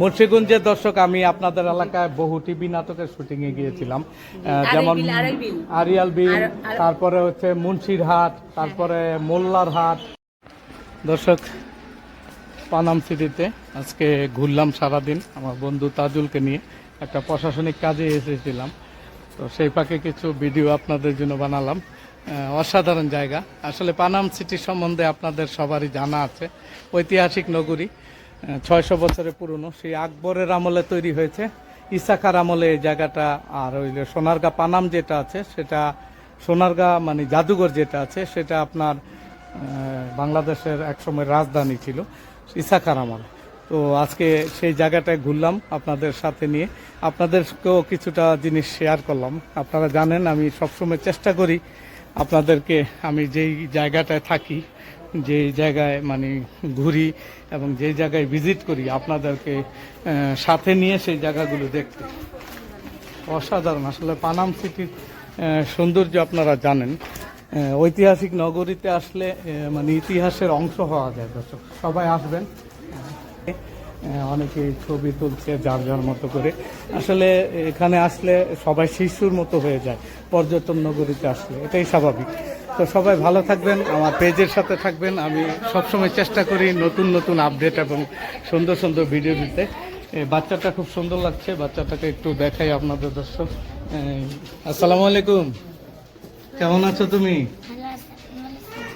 মুন্সিগঞ্জের দর্শক, আমি আপনাদের এলাকায় বহু টিভি নাটকের শুটিং এ গিয়েছিলাম, যেমন আরিয়াল বিল, তারপরে হচ্ছে মুন্সিরহাট, তারপরে মোল্লার হাট। দর্শক, পানাম সিটিতে আজকে ঘুরলাম সারাদিন আমার বন্ধু তাজুলকে নিয়ে, একটা প্রশাসনিক কাজে এসেছিলাম। তো সেই পাকে কিছু ভিডিও আপনাদের জন্য বানালাম। অসাধারণ জায়গা। আসলে পানাম সিটি সম্বন্ধে আপনাদের সবারই জানা আছে, ঐতিহাসিক নগরী, 600 বছরের পুরনো। সেই আকবরের আমলে তৈরি হয়েছে, ইসাখার আমলে এই জায়গাটা। আর ওই সোনারগাঁ পানাম যেটা আছে, সেটা সোনারগাঁ মানে জাদুঘর যেটা আছে, সেটা আপনার বাংলাদেশের একসময় রাজধানী ছিল ইসাখার আমল। তো আজকে সেই জায়গাটায় ঘুরলাম আপনাদের সাথে নিয়ে, আপনাদেরকেও কিছুটা জিনিস শেয়ার করলাম। আপনারা জানেন আমি সবসময় চেষ্টা করি আপনাদেরকে, আমি যেই জায়গাটায় থাকি, যে জায়গায় মানে ঘুরি এবং যেই জায়গায় ভিজিট করি, আপনাদেরকে সাথে নিয়ে সেই জায়গাগুলো দেখতে। অসাধারণ আসলে পানাম সিটির সৌন্দর্য আপনারা জানেন। ঐতিহাসিক নগরীতে আসলে মানে ইতিহাসের অংশ হওয়া যায়। দর্শক সবাই আসবেন, অনেকে ছবি তুলছে যার যার মতো করে। আসলে এখানে আসলে সবাই শিশুর মতো হয়ে যায় পর্যটন নগরীতে আসলে, এটাই স্বাভাবিক। তো সবাই ভালো থাকবেন, আমার পেজের সাথে থাকবেন। আমি সবসময় চেষ্টা করি নতুন নতুন আপডেট এবং সুন্দর সুন্দর ভিডিও দিতে। বাচ্চাটা খুব সুন্দর লাগছে, বাচ্চাটাকে একটু দেখাই আপনাদের দর্শক। আসসালামু আলাইকুম, কেমন আছো তুমি?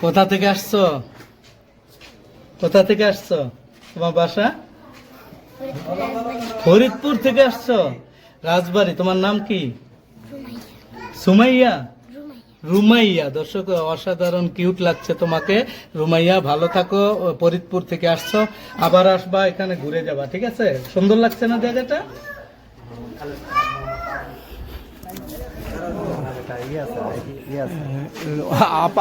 কোথা থেকে আসছো? কোথা থেকে আসছো? তোমার বাসা? ফরিদপুর থেকে আসছো? রাজবাড়ী। তোমার নাম কি? সুমাইয়া? রুমাইয়া। দর্শক, অসাধারণ কিউট লাগছে তোমাকে রুমাইয়া। ভালো থাকো। ফরিদপুর থেকে আসছো, আবার আসবা, এখানে ঘুরে যাবা, ঠিক আছে? সুন্দর লাগছে না জায়গাটা?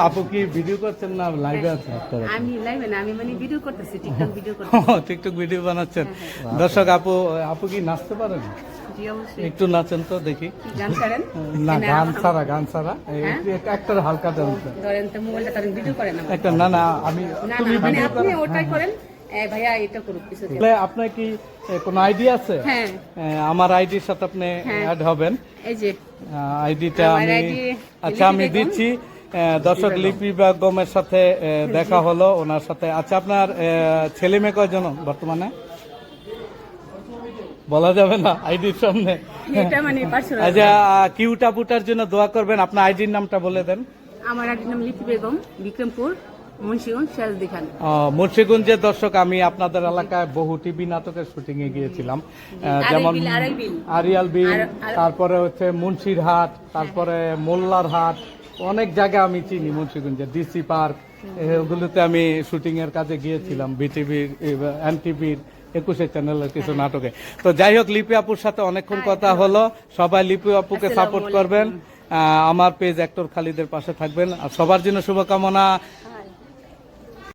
আপু কি ভিডিও করছেন না লাইভে আছেন? আমি লাইভে না, আমি মানে ভিডিও করতেছি, টিকটক ভিডিও করতেছি। টিকটক ভিডিও বানাচ্ছেন? দর্শক, আপু কি নাচতে পারেন? জি অবশ্যই। একটু নাচেন তো দেখি। গান ছাড়েন না, গান ছাড়া একটা হালকা ডান্স ধরেন, তো মোবাইলটা তার ভিডিও করেন না একটা। না আমি, না তুমি মানে ভিডিও আপনি করো। ওটাই করেন। ভাইয়া এটা করুক কিছু দিন। তাহলে আপনার কি কোনো আইডিয়া আছে? হ্যাঁ, আমার আইডির সাথে আপনি অ্যাড হবেন। এই যে আইডিটা আমার আমি, ID আচ্ছা আমি লিপি বেগম। দিচ্ছি। দর্শক, লিপি বেগমের সাথে দেখা হলো, ওনার সাথে। আচ্ছা, আপনার ছেলে মেয়ে কয়জন বর্তমানে? বলা যাবে না আইডির সামনে। এটা মানে পার্সোনাল। আচ্ছা, কিউটা পুটার জন্য দোয়া করবেন। আপনার আইডির নামটা বলে দেন। আমার আইডির নাম লিপি বেগম, বিক্রমপুর, মুন্সিগঞ্জ, শেরদিখান। মুন্সিগঞ্জের দর্শক, আমি আপনাদের এলাকায় বহু টিভি নাটকের শুটিং এ গিয়েছিলাম, যেমন আরিয়াল বিল, তারপরে হচ্ছে মুন্সিরহাট, তারপরে মোল্লার হাট। অনেক জায়গা আমি চিনি মুন্সিগঞ্জের, ডিসি পার্ক, এগুলোতে আমি শুটিং এর কাজে গিয়েছিলাম। বিটিভির, এনটিভির, 21 চ্যানেলের কিছু নাটকে। তো যাই হোক, লিপি আপুর সাথে অনেকক্ষণ কথা হলো। সবাই লিপি আপুকে সাপোর্ট করবেন, আমার পেজ অ্যাক্টর খালিদের পাশে থাকবেন। আর সবার জন্য শুভকামনা।